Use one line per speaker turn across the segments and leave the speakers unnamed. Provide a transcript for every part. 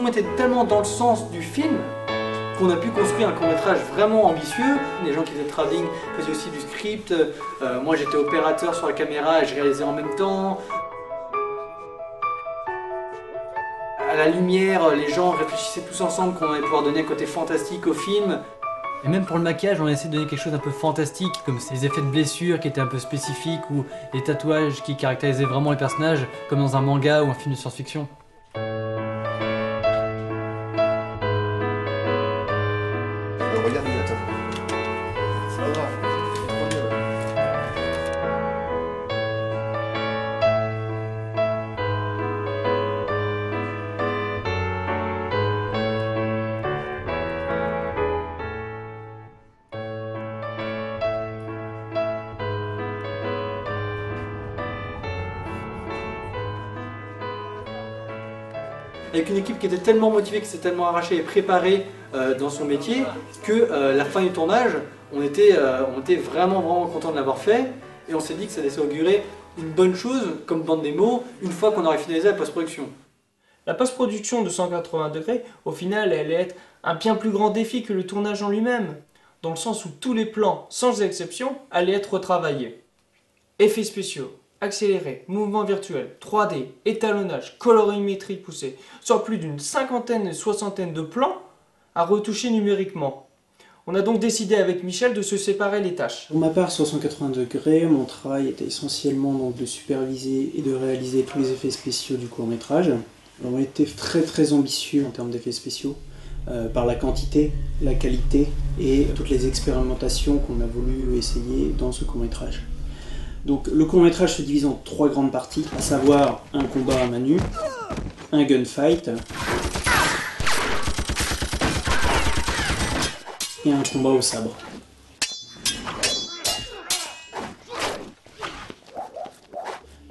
ont été tellement dans le sens du film qu'on a pu construire un court-métrage vraiment ambitieux. Les gens qui faisaient le travelling faisaient aussi du script. Moi j'étais opérateur sur la caméra et je réalisais en même temps. À la lumière, les gens réfléchissaient tous ensemble qu'on allait pouvoir donner un côté fantastique au film. Et même pour le maquillage, on a essayé de donner quelque chose d'un peu fantastique, comme ces effets de blessure qui étaient un peu spécifiques, ou les tatouages qui caractérisaient vraiment les personnages, comme dans un manga ou un film de science-fiction.
Regarde, attends. Ça va, c'est trop bien.
Avec une équipe qui était tellement motivée, qui s'est tellement arrachée et préparée dans son métier, que la fin du tournage, on était vraiment content de l'avoir fait, et on s'est dit que ça allait s'augurer une bonne chose, comme bande démo, une fois qu'on aurait finalisé la post-production.
La post-production de 180 degrés, au final, elle allait être un bien plus grand défi que le tournage en lui-même, dans le sens où tous les plans, sans exception, allaient être retravaillés. Effets spéciaux, accéléré, mouvement virtuel, 3D, étalonnage, colorimétrie poussée, sur plus d'une cinquantaine et soixantaine de plans à retoucher numériquement. On a donc décidé avec Michel de se séparer les tâches.
Pour ma part, sur 180 degrés, mon travail était essentiellement donc de superviser et de réaliser tous les effets spéciaux du court-métrage. On était très ambitieux en termes d'effets spéciaux, par la quantité, la qualité et toutes les expérimentations qu'on a voulu essayer dans ce court-métrage. Donc le court-métrage se divise en 3 grandes parties, à savoir un combat à main nue, un gunfight et un combat au sabre.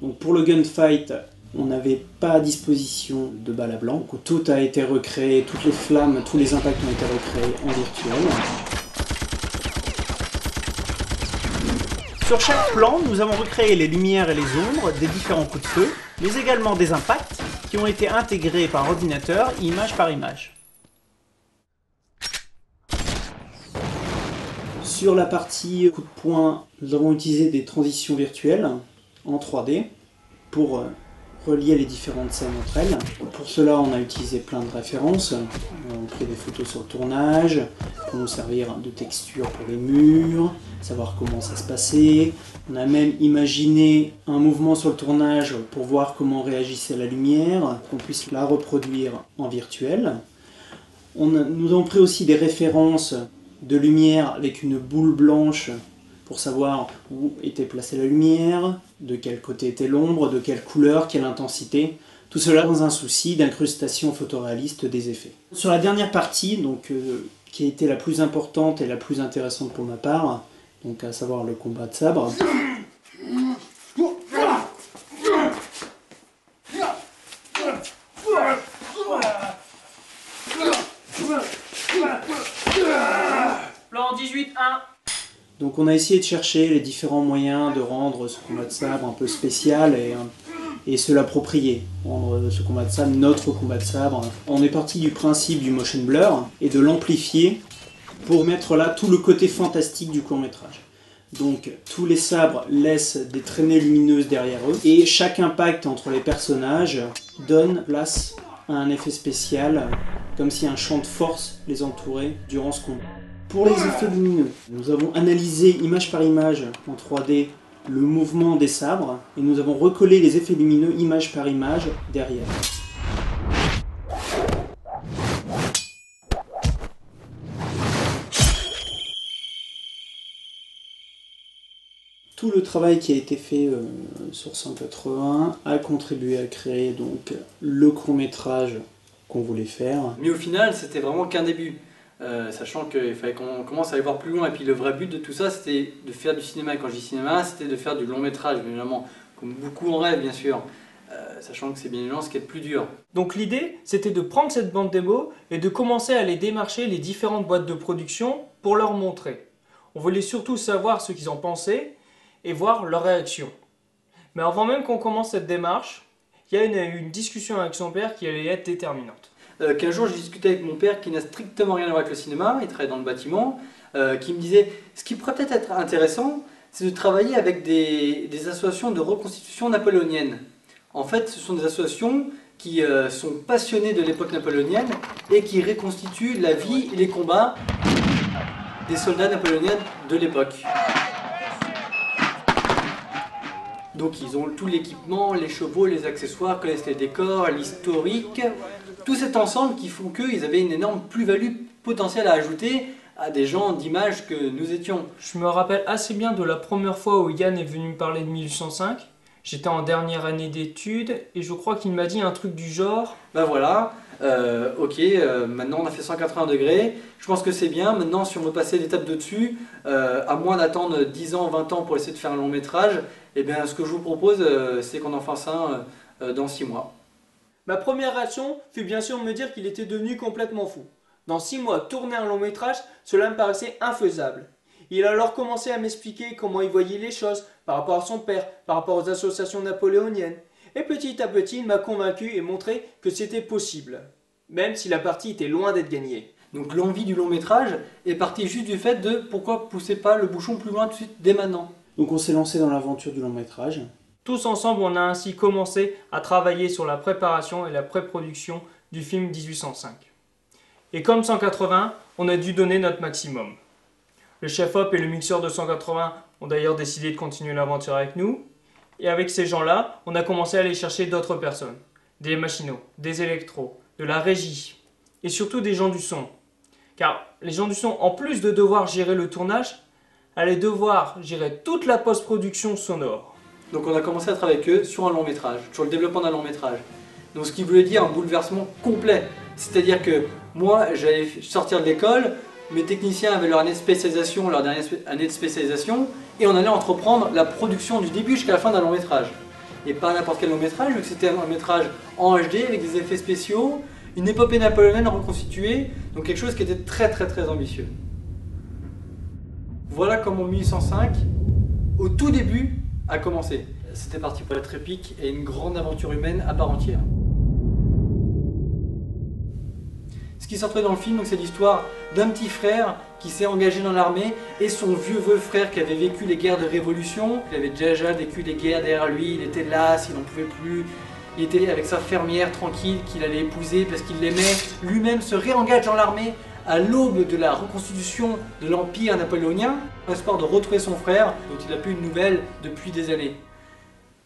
Donc pour le gunfight, on n'avait pas à disposition de balles à blanc. Tout a été recréé, toutes les flammes, tous les impacts ont été recréés en virtuel.
Sur chaque plan, nous avons recréé les lumières et les ombres des différents coups de feu, mais également des impacts qui ont été intégrés par ordinateur, image par image.
Sur la partie coup de poing, nous avons utilisé des transitions virtuelles en 3D pour relier les différentes scènes entre elles. Pour cela, on a utilisé plein de références. On a pris des photos sur le tournage pour nous servir de texture pour les murs, savoir comment ça se passait. On a même imaginé un mouvement sur le tournage pour voir comment réagissait la lumière, qu'on puisse la reproduire en virtuel. Nous avons pris aussi des références de lumière avec une boule blanche pour savoir où était placée la lumière, de quel côté était l'ombre, de quelle couleur, quelle intensité. Tout cela dans un souci d'incrustation photoréaliste des effets. Sur la dernière partie, donc, qui a été la plus importante et la plus intéressante pour ma part, donc à savoir le combat de sabre.
Plan 18-1.
Donc on a essayé de chercher les différents moyens de rendre ce combat de sabre un peu spécial et se l'approprier, rendre ce combat de sabre notre combat de sabre. On est parti du principe du motion blur et de l'amplifier pour mettre là tout le côté fantastique du court-métrage. Donc tous les sabres laissent des traînées lumineuses derrière eux et chaque impact entre les personnages donne place à un effet spécial, comme si un champ de force les entourait durant ce combat. Pour les effets lumineux, nous avons analysé image par image en 3D le mouvement des sabres et nous avons recollé les effets lumineux image par image derrière. Tout le travail qui a été fait sur 180 a contribué à créer donc le court-métrage qu'on voulait faire.
Mais au final, c'était vraiment qu'un début. Sachant qu'il fallait qu'on commence à aller voir plus loin. Et puis le vrai but de tout ça, c'était de faire du cinéma. Et quand je dis cinéma, c'était de faire du long métrage, évidemment, comme beaucoup en rêvent, bien sûr. Sachant que c'est bien évidemment ce qui est le plus dur.
Donc l'idée, c'était de prendre cette bande démo et de commencer à aller démarcher les différentes boîtes de production pour leur montrer. On voulait surtout savoir ce qu'ils en pensaient et voir leur réaction. Mais avant même qu'on commence cette démarche, il y a eu une discussion avec son père qui allait être déterminante.
qu'un jour j'ai discuté avec mon père qui n'a strictement rien à voir avec le cinéma, il travaille dans le bâtiment, qui me disait ce qui pourrait peut-être être intéressant, c'est de travailler avec des associations de reconstitution napoléonienne. En fait, ce sont des associations qui sont passionnées de l'époque napoléonienne et qui reconstituent la vie et les combats des soldats napoléoniens de l'époque. Donc ils ont tout l'équipement, les chevaux, les accessoires, connaissent les décors, l'historique, tout cet ensemble qui font qu'ils avaient une énorme plus-value potentielle à ajouter à des gens d'image que nous étions.
Je me rappelle assez bien de la première fois où Yann est venu me parler de 1805. J'étais en dernière année d'études et je crois qu'il m'a dit un truc du genre...
Ben voilà, ok, maintenant on a fait 180 degrés, je pense que c'est bien. Maintenant si on veut passer l'étape de dessus, à moins d'attendre 10 ans, 20 ans pour essayer de faire un long métrage, eh bien ce que je vous propose c'est qu'on en fasse un dans 6 mois.
Ma première réaction fut bien sûr de me dire qu'il était devenu complètement fou. Dans 6 mois, tourner un long métrage, cela me paraissait infaisable. Il a alors commencé à m'expliquer comment il voyait les choses par rapport à son père, par rapport aux associations napoléoniennes. Et petit à petit, il m'a convaincu et montré que c'était possible, même si la partie était loin d'être gagnée.
Donc l'envie du long métrage est partie juste du fait de pourquoi pousser pas le bouchon plus loin tout de suite dès maintenant.
Donc on s'est lancé dans l'aventure du long métrage.
Tous ensemble, on a ainsi commencé à travailler sur la préparation et la pré-production du film 1805. Et comme 180, on a dû donner notre maximum. Le chef-op et le mixeur de 180 ont d'ailleurs décidé de continuer l'aventure avec nous. Et avec ces gens-là, on a commencé à aller chercher d'autres personnes. Des machinaux, des électros, de la régie et surtout des gens du son. Car les gens du son, en plus de devoir gérer le tournage, allaient devoir gérer toute la post-production sonore.
Donc on a commencé à travailler avec eux sur un long métrage, sur le développement d'un long métrage. Donc ce qui voulait dire un bouleversement complet. C'est-à-dire que moi, j'allais sortir de l'école, mes techniciens avaient leur année de spécialisation, leur dernière année de spécialisation, et on allait entreprendre la production du début jusqu'à la fin d'un long métrage. Et pas n'importe quel long métrage, vu que c'était un long métrage en HD avec des effets spéciaux, une épopée napoléonienne reconstituée, donc quelque chose qui était très ambitieux. Voilà comment 1805, au tout début, a commencé. C'était parti pour être épique et une grande aventure humaine à part entière. Ce qui s'est retrouvé dans le film, c'est l'histoire d'un petit frère qui s'est engagé dans l'armée et son vieux frère qui avait vécu les guerres de révolution. Il avait déjà vécu les guerres derrière lui, il était las, il n'en pouvait plus. Il était avec sa fermière tranquille qu'il allait épouser parce qu'il l'aimait. Lui-même se réengage dans l'armée à l'aube de la reconstitution de l'Empire napoléonien, en espoir de retrouver son frère, dont il n'a plus de nouvelles depuis des années.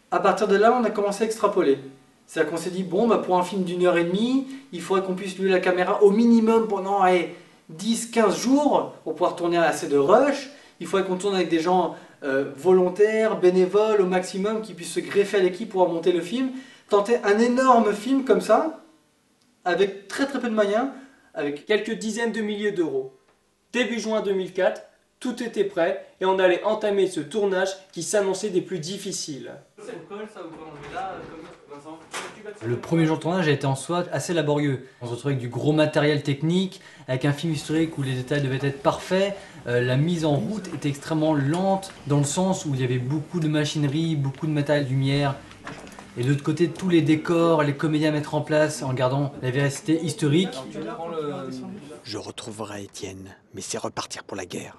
À partir de là, on a commencé à extrapoler. C'est-à-dire qu'on s'est dit, bon, bah pour un film d'1h30, il faudrait qu'on puisse louer la caméra au minimum pendant 10-15 jours pour pouvoir tourner assez de rush. Il faudrait qu'on tourne avec des gens volontaires, bénévoles au maximum, qui puissent se greffer à l'équipe pour monter le film. Tenter un énorme film comme ça, avec très peu de moyens, avec
quelques dizaines de milliers d'euros. Début juin 2004, tout était prêt et on allait entamer ce tournage qui s'annonçait des plus difficiles.
Le premier jour de tournage a été en soi assez laborieux. On se retrouvait avec du gros matériel technique, avec un film historique où les détails devaient être parfaits. La mise en route était extrêmement lente, dans le sens où il y avait beaucoup de machinerie, beaucoup de matériel lumière. Et de l'autre côté, tous les décors, les comédiens à mettre en place en gardant la véracité historique.
Je retrouverai Étienne, mais c'est repartir pour la guerre.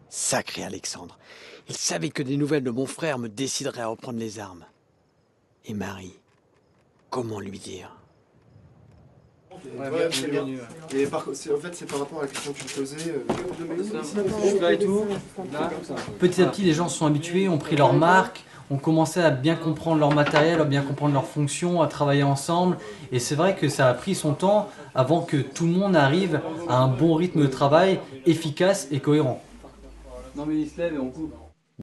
Sacré Alexandre, il savait que des nouvelles de mon frère me décideraient à reprendre les armes. Et Marie, comment lui dire?
Ouais, c'est bien. Et en fait, c'est par rapport à la question que tu me posais.
Petit à petit, les gens se sont habitués, ont pris leur marque, ont commencé à bien comprendre leur matériel, à bien comprendre leurs fonctions, à travailler ensemble. Et c'est vrai que ça a pris son temps avant que tout le monde arrive à un bon rythme de travail efficace et cohérent. Non mais il se lève et on coupe.